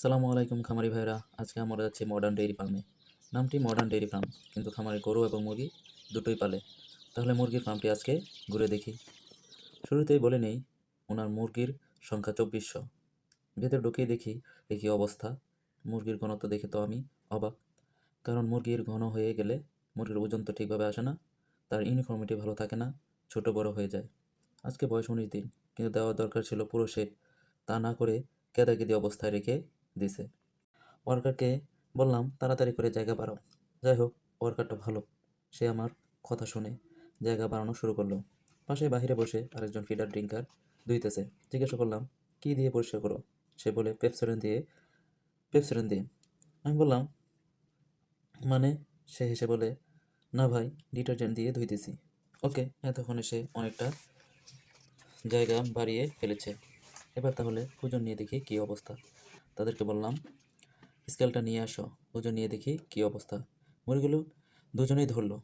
আসসালামু আলাইকুম খামারি ভাইরা। আজকে আমরা যাচ্ছি মডার্ন ডেইরি ফার্মে। নামটি মডার্ন ডেইরি ফার্ম, কিন্তু খামারে গরু এবং মুরগি দুটোই পালে। তাহলে মুরগির ফার্মটি আজকে ঘুরে দেখি। শুরুতেই বলে নেই, ওনার মুরগির সংখ্যা 2400। ভেতর ঢুকেই দেখি কী অবস্থা। মুরগির ঘনত্ব দেখে তো আমি অবাক, কারণ মুরগির ঘন হয়ে গেলে মুরগির ওজন তো ঠিকভাবে আসে না, তার ইউনিফর্মিটি ভালো থাকে না, ছোট বড় হয়ে যায়। আজকে বয়স 19 দিন, কিন্তু দেওয়ার দরকার ছিল পুরো শেড, তা না করে কেদাকেদি অবস্থায় রেখে দিছে। ওয়ার্কারকে বললাম তাড়াতাড়ি করে জায়গা বাড়াও। যাই হোক, ওয়ার্কারটা ভালো, সে আমার কথা শুনে জায়গা বাড়ানো শুরু করলো। পাশে বাহিরে বসে আরেকজন ফিডার ড্রিঙ্কার ধুইতেছে। জিজ্ঞাসা করলাম, কী দিয়ে পরিষ্কার করো? সে বলে পেপসোডেন্ট দিয়ে। আমি বললাম, মানে? সে হেসে বলে, না ভাই, ডিটারজেন্ট দিয়ে ধুইতেছি। ওকে, এতক্ষণে সে অনেকটা জায়গা বাড়িয়ে ফেলেছে। এবার তাহলে ওজন নিয়ে দেখি কী অবস্থা। তাদেরকে বললাম, স্কেলটা নিয়ে আসো, ওজন নিয়ে দেখি কী অবস্থা। মুরগিগুলো দুজনেই ধরলো।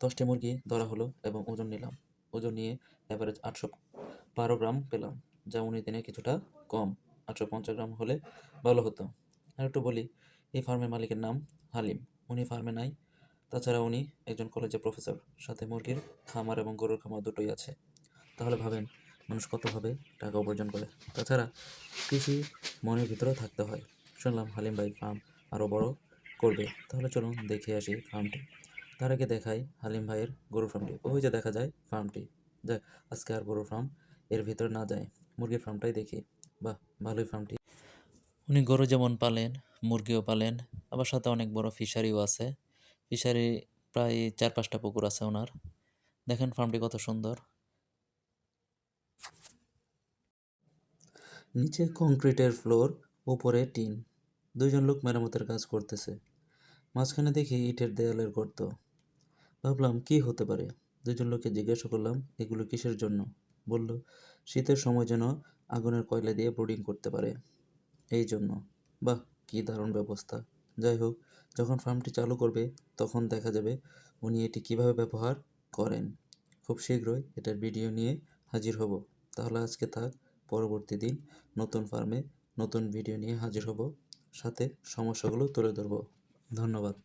10টি মুরগি ধরা হলো এবং ওজন নিলাম। ওজন নিয়ে অ্যাভারেজ 812 গ্রাম পেলাম, যা 19 দিনে কিছুটা কম। 850 গ্রাম হলে ভালো হতো। আর একটু বলি, এই ফার্মের মালিকের নাম হালিম। উনি ফার্মে নাই, তাছাড়া উনি একজন কলেজের প্রফেসর, সাথে মুরগির খামার এবং গরুর খামার দুটোই আছে। তাহলে ভাবেন, মানুষ কতভাবে টাকা উপার্জন করে। তাছাড়া কৃষি মনের ভিতরেও থাকতে হয়। শুনলাম হালিম ভাই ফার্ম আরও বড় করবে, তাহলে চলুন দেখে আসি ফার্মটি। তার আগে দেখাই হালিম ভাইয়ের গরুর ফার্মটি। ওই যে দেখা যায় ফার্মটি। যাক, আজকে আর গরুর ফার্ম এর ভিতরে না যায়, মুরগির ফার্মটাই দেখি। বাহ, ভালোই ফার্মটি। উনি গরু যেমন পালেন, মুরগিও পালেন, আবার সাথে অনেক বড় ফিশারিও আছে। ফিশারি প্রায় 4-5টা পুকুর আছে ওনার। দেখেন ফার্মটি কত সুন্দর। নিচে কংক্রিটের ফ্লোর, উপরে টিন। দুইজন লোক মেরামতের কাজ করতেছে। মাঝখানে দেখি ইটের দেয়ালের গর্ত। ভাবলাম কি হতে পারে। দুজন লোককে জিজ্ঞাসা করলাম, এগুলো কিসের জন্য? বলল, শীতের সময় যেন আগুনের কয়লা দিয়ে ব্রোডিং করতে পারে, এই জন্য। বাহ, কি দারুণ ব্যবস্থা। যাই হোক, যখন ফার্মটি চালু করবে তখন দেখা যাবে উনি এটি কিভাবে ব্যবহার করেন। খুব শীঘ্রই এটার ভিডিও নিয়ে হাজির হব। তাহলে আজকে থাক, পরবর্তী দিন নতুন ফার্মে নতুন ভিডিও নিয়ে হাজির হব, সাথে সমস্যাগুলো তুলে ধরব। ধন্যবাদ।